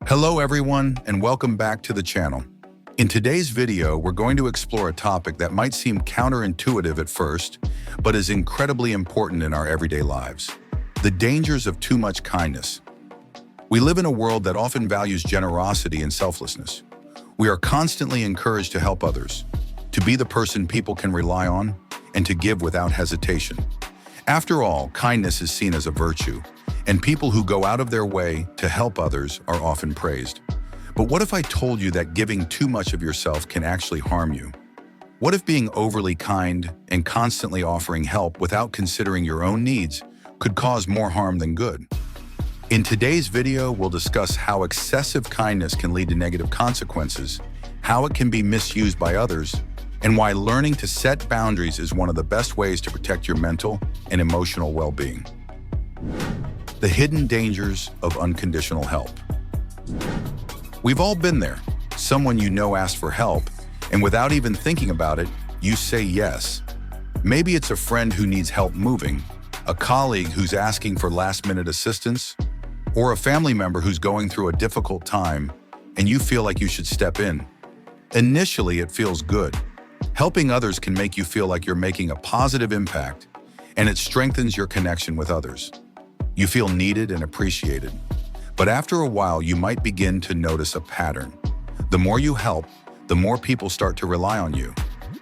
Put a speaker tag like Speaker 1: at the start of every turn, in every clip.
Speaker 1: Hello everyone, and welcome back to the channel. In today's video, we're going to explore a topic that might seem counterintuitive at first, but is incredibly important in our everyday lives: the dangers of too much kindness. We live in a world that often values generosity and selflessness. We are constantly encouraged to help others, to be the person people can rely on, and to give without hesitation. After all, kindness is seen as a virtue, and people who go out of their way to help others are often praised. But what if I told you that giving too much of yourself can actually harm you? What if being overly kind and constantly offering help without considering your own needs could cause more harm than good? In today's video, we'll discuss how excessive kindness can lead to negative consequences, how it can be misused by others, and why learning to set boundaries is one of the best ways to protect your mental and emotional well-being. The hidden dangers of unconditional help. We've all been there. Someone you know asks for help, and without even thinking about it, you say yes. Maybe it's a friend who needs help moving, a colleague who's asking for last-minute assistance, or a family member who's going through a difficult time, and you feel like you should step in. Initially, it feels good. Helping others can make you feel like you're making a positive impact, and it strengthens your connection with others. You feel needed and appreciated. But after a while, you might begin to notice a pattern. The more you help, the more people start to rely on you.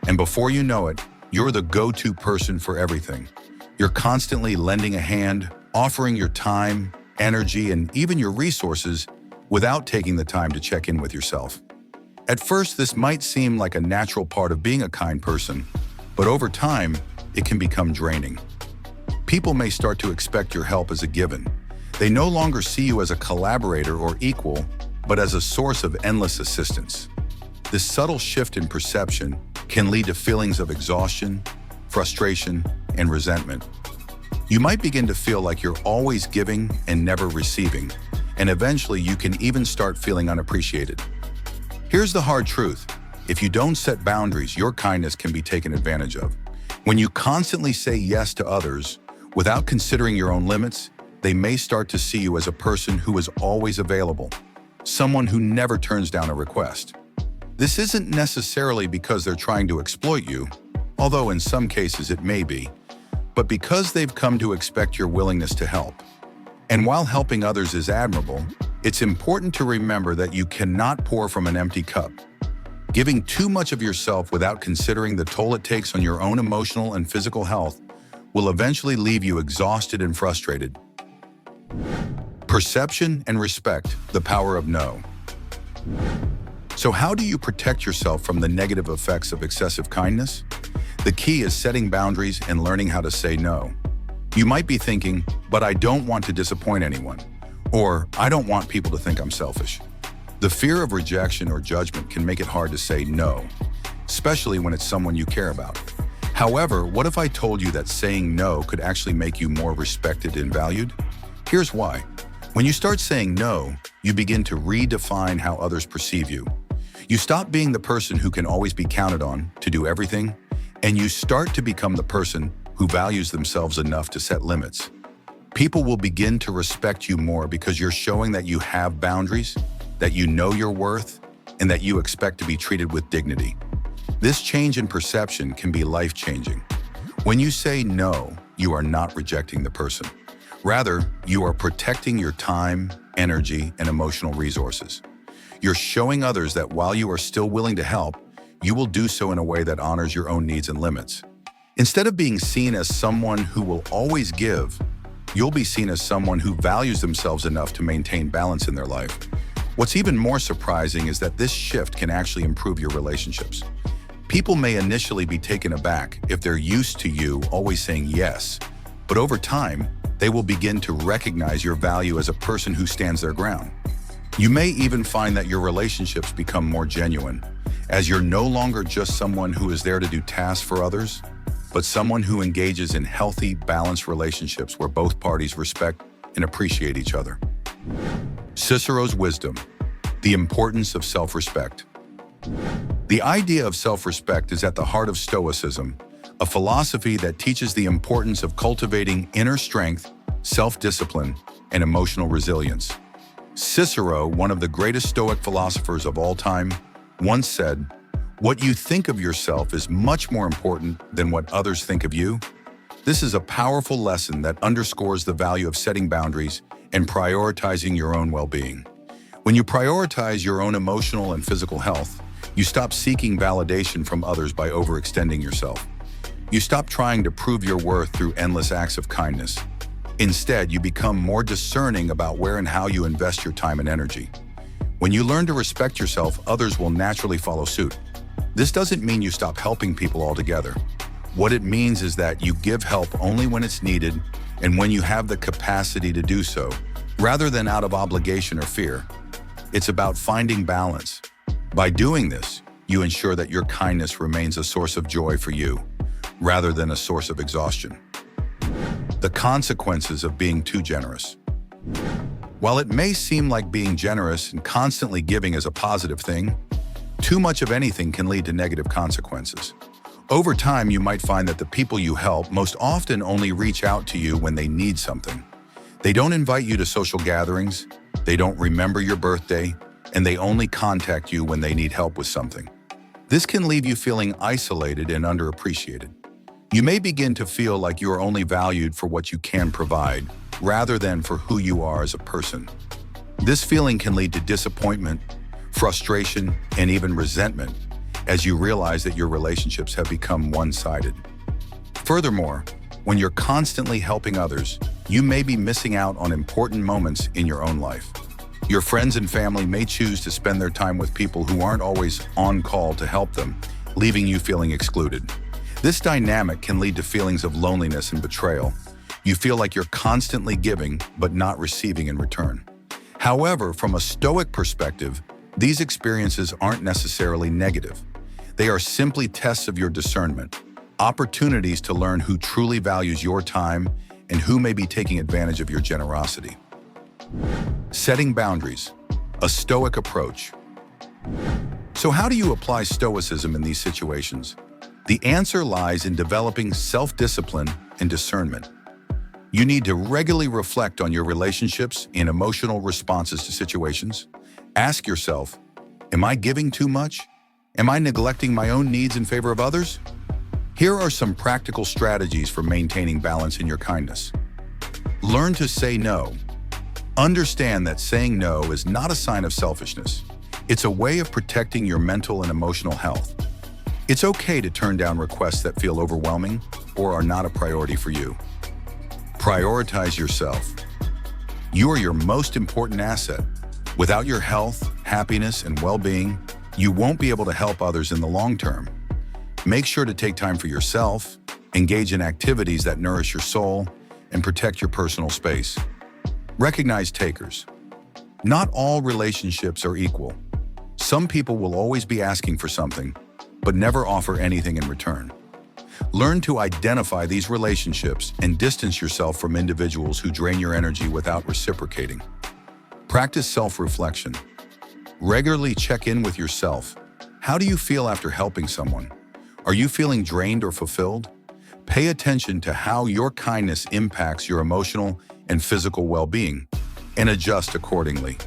Speaker 1: And before you know it, you're the go-to person for everything. You're constantly lending a hand, offering your time, energy, and even your resources without taking the time to check in with yourself. At first, this might seem like a natural part of being a kind person, but over time, it can become draining. People may start to expect your help as a given. They no longer see you as a collaborator or equal, but as a source of endless assistance. This subtle shift in perception can lead to feelings of exhaustion, frustration, and resentment. You might begin to feel like you're always giving and never receiving, and eventually you can even start feeling unappreciated. Here's the hard truth. If you don't set boundaries, your kindness can be taken advantage of. When you constantly say yes to others, without considering your own limits, they may start to see you as a person who is always available, someone who never turns down a request. This isn't necessarily because they're trying to exploit you, although in some cases it may be, but because they've come to expect your willingness to help. And while helping others is admirable, it's important to remember that you cannot pour from an empty cup. Giving too much of yourself without considering the toll it takes on your own emotional and physical health will eventually leave you exhausted and frustrated. Perception and respect, the power of no. So how do you protect yourself from the negative effects of excessive kindness? The key is setting boundaries and learning how to say no. You might be thinking, but I don't want to disappoint anyone, or I don't want people to think I'm selfish. The fear of rejection or judgment can make it hard to say no, especially when it's someone you care about. However, what if I told you that saying no could actually make you more respected and valued? Here's why. When you start saying no, you begin to redefine how others perceive you. You stop being the person who can always be counted on to do everything, and you start to become the person who values themselves enough to set limits. People will begin to respect you more because you're showing that you have boundaries, that you know your worth, and that you expect to be treated with dignity. This change in perception can be life-changing. When you say no, you are not rejecting the person. Rather, you are protecting your time, energy, and emotional resources. You're showing others that while you are still willing to help, you will do so in a way that honors your own needs and limits. Instead of being seen as someone who will always give, you'll be seen as someone who values themselves enough to maintain balance in their life. What's even more surprising is that this shift can actually improve your relationships. People may initially be taken aback if they're used to you always saying yes, but over time, they will begin to recognize your value as a person who stands their ground. You may even find that your relationships become more genuine, as you're no longer just someone who is there to do tasks for others, but someone who engages in healthy, balanced relationships where both parties respect and appreciate each other. Cicero's wisdom, the importance of self-respect. The idea of self-respect is at the heart of Stoicism, a philosophy that teaches the importance of cultivating inner strength, self-discipline, and emotional resilience. Cicero, one of the greatest Stoic philosophers of all time, once said, "What you think of yourself is much more important than what others think of you." This is a powerful lesson that underscores the value of setting boundaries and prioritizing your own well-being. When you prioritize your own emotional and physical health, you stop seeking validation from others by overextending yourself. You stop trying to prove your worth through endless acts of kindness. Instead, you become more discerning about where and how you invest your time and energy. When you learn to respect yourself, others will naturally follow suit. This doesn't mean you stop helping people altogether. What it means is that you give help only when it's needed and when you have the capacity to do so, rather than out of obligation or fear. It's about finding balance. By doing this, you ensure that your kindness remains a source of joy for you, rather than a source of exhaustion. The consequences of being too generous. While it may seem like being generous and constantly giving is a positive thing, too much of anything can lead to negative consequences. Over time, you might find that the people you help most often only reach out to you when they need something. They don't invite you to social gatherings, they don't remember your birthday, and they only contact you when they need help with something. This can leave you feeling isolated and underappreciated. You may begin to feel like you are only valued for what you can provide, rather than for who you are as a person. This feeling can lead to disappointment, frustration, and even resentment as you realize that your relationships have become one-sided. Furthermore, when you're constantly helping others, you may be missing out on important moments in your own life. Your friends and family may choose to spend their time with people who aren't always on call to help them, leaving you feeling excluded. This dynamic can lead to feelings of loneliness and betrayal. You feel like you're constantly giving, but not receiving in return. However, from a Stoic perspective, these experiences aren't necessarily negative. They are simply tests of your discernment, opportunities to learn who truly values your time and who may be taking advantage of your generosity. Setting boundaries, a Stoic approach. So how do you apply Stoicism in these situations? The answer lies in developing self-discipline and discernment. You need to regularly reflect on your relationships and emotional responses to situations. Ask yourself, am I giving too much? Am I neglecting my own needs in favor of others? Here are some practical strategies for maintaining balance in your kindness. Learn to say no. Understand that saying no is not a sign of selfishness. It's a way of protecting your mental and emotional health. It's okay to turn down requests that feel overwhelming or are not a priority for you. Prioritize yourself. You are your most important asset. Without your health, happiness, and well-being, you won't be able to help others in the long term. Make sure to take time for yourself, engage in activities that nourish your soul, and protect your personal space. Recognize takers. Not all relationships are equal. Some people will always be asking for something, but never offer anything in return. Learn to identify these relationships and distance yourself from individuals who drain your energy without reciprocating. Practice self-reflection. Regularly check in with yourself. How do you feel after helping someone? Are you feeling drained or fulfilled? Pay attention to how your kindness impacts your emotional and physical well-being, and adjust accordingly.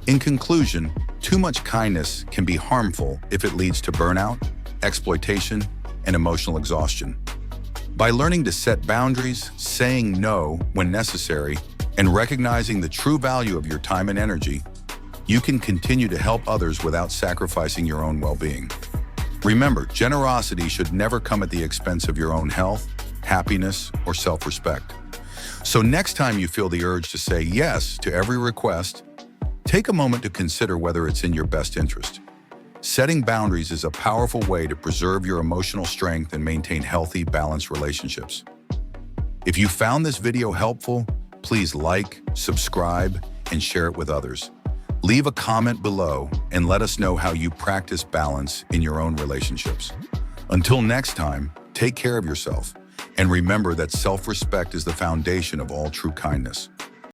Speaker 1: In conclusion, too much kindness can be harmful if it leads to burnout, exploitation, and emotional exhaustion. By learning to set boundaries, saying no when necessary, and recognizing the true value of your time and energy, you can continue to help others without sacrificing your own well-being. Remember, generosity should never come at the expense of your own health, happiness, or self-respect. So next time you feel the urge to say yes to every request, take a moment to consider whether it's in your best interest. Setting boundaries is a powerful way to preserve your emotional strength and maintain healthy, balanced relationships. If you found this video helpful, please like, subscribe, and share it with others. Leave a comment below and let us know how you practice balance in your own relationships. Until next time, take care of yourself and remember that self-respect is the foundation of all true kindness.